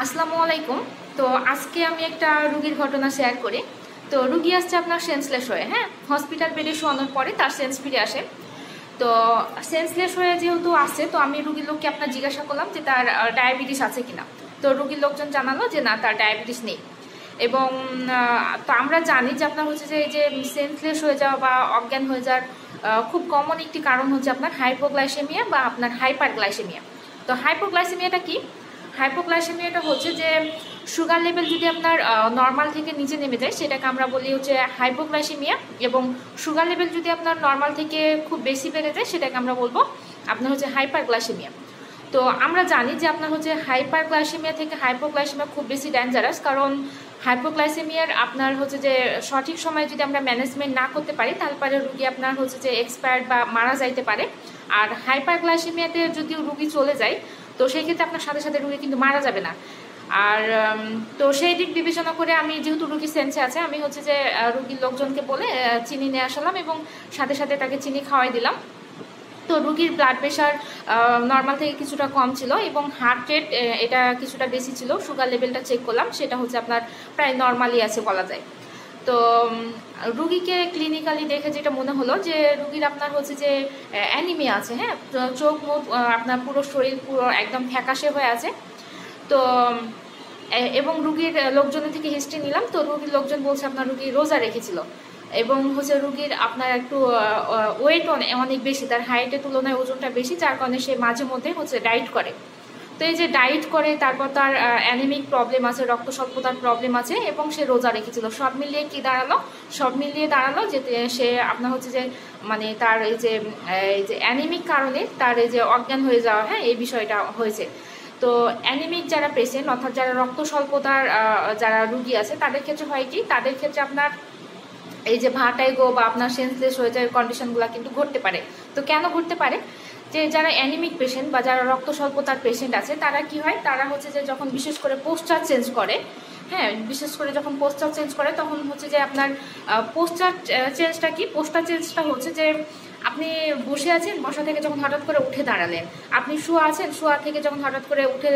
আসসালামু আলাইকুম। তো আজকে আমি একটা রুগীর ঘটনা শেয়ার করি। তো রুগী আসছে আপনার সেন্সলেস হয়ে, হ্যাঁ, হসপিটাল বেডে শোয়ানোর পরে তার সেন্স ফিরে আসে। তো সেন্সলেস হয়ে যেহেতু আসছে, তো আমি রুগীর লোককে আপনার জিজ্ঞাসা করলাম যে তার ডায়াবেটিস আছে কিনা। তো রুগীর লোকজন জানালো যে না, তার ডায়াবেটিস নেই। এবং তো আমরা জানি যে আপনার হচ্ছে যে এই যে সেন্সলেস হয়ে যাওয়া বা অজ্ঞান হয়ে যাওয়ার খুব কমন একটি কারণ হচ্ছে আপনার হাইপোগ্লাইসেমিয়া বা আপনার হাইপারগ্লাইসেমিয়া। তো হাইপোগ্লাইসেমিয়াটা কি? হাইপোগ্লাইসেমিয়াটা হচ্ছে যে সুগার লেভেল যদি আপনার নর্মাল থেকে নিচে নেমে যায়, সেটাকে আমরা বলি হচ্ছে হাইপোগ্লাইসেমিয়া। এবং সুগার লেভেল যদি আপনার নর্মাল থেকে খুব বেশি বেড়ে যায়, সেটাকে আমরা বলবো আপনার হচ্ছে হাইপারগ্লাইসেমিয়া। তো আমরা জানি যে আপনার হচ্ছে হাইপারগ্লাইসেমিয়া থেকে হাইপোগ্লাইসেমিয়া খুব বেশি ডেঞ্জারাস, কারণ হাইপোগ্লাইসেমিয়ার আপনার হচ্ছে যে সঠিক সময়ে যদি আমরা ম্যানেজমেন্ট না করতে পারি, তারপরে রুগী আপনার হচ্ছে যে এক্সপায়ার্ড বা মারা যাইতে পারে। আর হাইপারগ্লাইসেমিয়াতে যদি রুগী চলে যায়, তো সেই ক্ষেত্রে আপনার সাথে সাথে রুগী কিন্তু মারা যাবে না। আর তো সেই দিক বিবেচনা করে আমি যেহেতু রুগী সেন্সে আছে, আমি হচ্ছে যে রুগীর লোকজনকে বলে চিনি নিয়ে আসলাম এবং সাথে সাথে তাকে চিনি খাওয়াই দিলাম। তো রুগীর ব্লাড প্রেশার নর্মাল থেকে কিছুটা কম ছিল এবং হার্ট রেট এটা কিছুটা বেশি ছিল। সুগার লেভেলটা চেক করলাম, সেটা হচ্ছে আপনার প্রায় নর্মালি আছে বলা যায়। তো রুগীকে ক্লিনিক্যালি দেখে যেটা মনে হলো যে রুগীর আপনার হচ্ছে যে অ্যানিমিয়া আছে, হ্যাঁ, চোখ মুখ আপনার পুরো শরীর পুরো একদম ফ্যাকাশে হয়ে আছে। তো এবং রুগীর লোকজনের থেকে হিস্ট্রি নিলাম, তো রুগীর লোকজন বলছে আপনার রুগী রোজা রেখেছিল এবং হচ্ছে রুগীর আপনার একটু ওয়েট অনেক বেশি, তার হাইটের তুলনায় ওজনটা বেশি, যার কারণে সে মাঝে মধ্যে হচ্ছে ডায়েট করে। তো এই যে ডায়েট করে, তারপর তার অ্যানিমিক প্রবলেম আছে, রক্ত স্বল্পতার প্রবলেম আছে এবং সে রোজা রেখেছিল। সব মিলিয়ে কি দাঁড়ালো? সব মিলিয়ে দাঁড়ালো যে সে আপনার হচ্ছে যে মানে তার এই যে অ্যানিমিক কারণে তার এই যে অজ্ঞান হয়ে যাওয়া, হ্যাঁ, এই বিষয়টা হয়েছে। তো অ্যানিমিক যারা পেশেন্ট, অর্থাৎ যারা রক্ত স্বল্পতার যারা রুগী আছে, তাদের ক্ষেত্রে হয় কি, তাদের ক্ষেত্রে আপনার এই যে ভার্টাইগো বা আপনার সেন্সলেস হয়ে যাওয়ার কন্ডিশনগুলো কিন্তু ঘটতে পারে। তো কেন ঘটতে পারে? যে যারা অ্যানিমিক পেশেন্ট বা যারা রক্ত স্বল্পতার পেশেন্ট আছে, তারা কি হয়, তারা হচ্ছে যে যখন বিশেষ করে পোস্টার চেঞ্জ করে, হ্যাঁ, বিশেষ করে যখন পোস্টার চেঞ্জ করে, তখন হচ্ছে যে আপনার পোস্টার চেঞ্জটা কি? পোস্টার চেঞ্জটা হচ্ছে যে আপনি বসে আছেন, বসা থেকে যখন হঠাৎ করে উঠে দাঁড়ালেন, আপনি শোয়া আছেন, শোয়া থেকে যখন হঠাৎ করে উঠে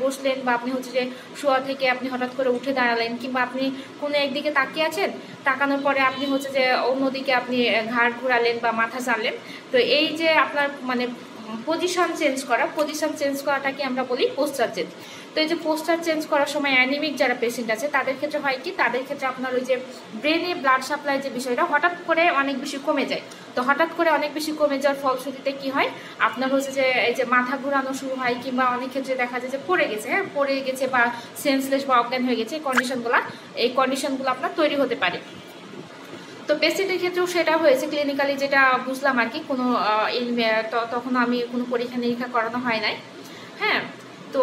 বসলেন, বা আপনি হচ্ছে যে শোয়া থেকে আপনি হঠাৎ করে উঠে দাঁড়ালেন, কিংবা আপনি কোনো একদিকে তাকিয়ে আছেন, তাকানোর পরে আপনি হচ্ছে যে অন্যদিকে আপনি ঘাড় ঘুরালেন বা মাথা চাললেন। তো এই যে আপনার মানে পজিশন চেঞ্জ করাটাকে আমরা বলি পোস্টার চেঞ্জ। তো এই যে পোস্টার চেঞ্জ করার সময় অ্যানিমিক যারা পেশেন্ট আছে, তাদের ক্ষেত্রে হয় কি, তাদের ক্ষেত্রে আপনার ওই যে ব্রেনে ব্লাড সাপ্লাই যে বিষয়টা হঠাৎ করে অনেক বেশি কমে যায়। তো হঠাৎ করে অনেক বেশি কমে যাওয়ার ফলশ্রুতিতে কি হয়, আপনার হচ্ছে যে এই যে মাথা ঘুরানো শুরু হয়, কিংবা অনেক ক্ষেত্রে দেখা যায় যে পড়ে গেছে বা সেন্সলেস বা অজ্ঞান হয়ে গেছে। এই কন্ডিশনগুলো আপনার তৈরি হতে পারে। তো পেশেন্টের ক্ষেত্রেও সেটা হয়েছে ক্লিনিক্যালি, যেটা বুঝলাম আর কি। কোনো তখন আমি কোনো পরীক্ষা নিরীক্ষা করানো হয় নাই, হ্যাঁ। তো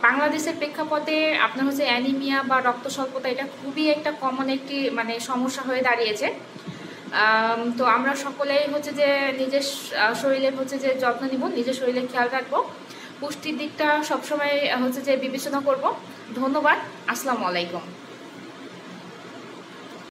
বাংলাদেশের প্রেক্ষাপটে আপনার হচ্ছে অ্যানিমিয়া বা রক্ত স্বল্পতা এটা খুবই একটা কমন একটি মানে সমস্যা হয়ে দাঁড়িয়েছে। তো আমরা সকলেই হচ্ছে যে নিজের শরীরের হচ্ছে যে যত্ন নিব, নিজের শরীরের খেয়াল রাখবো, পুষ্টির দিকটা সবসময় হচ্ছে যে বিবেচনা করব। ধন্যবাদ। আসসালামু আলাইকুম।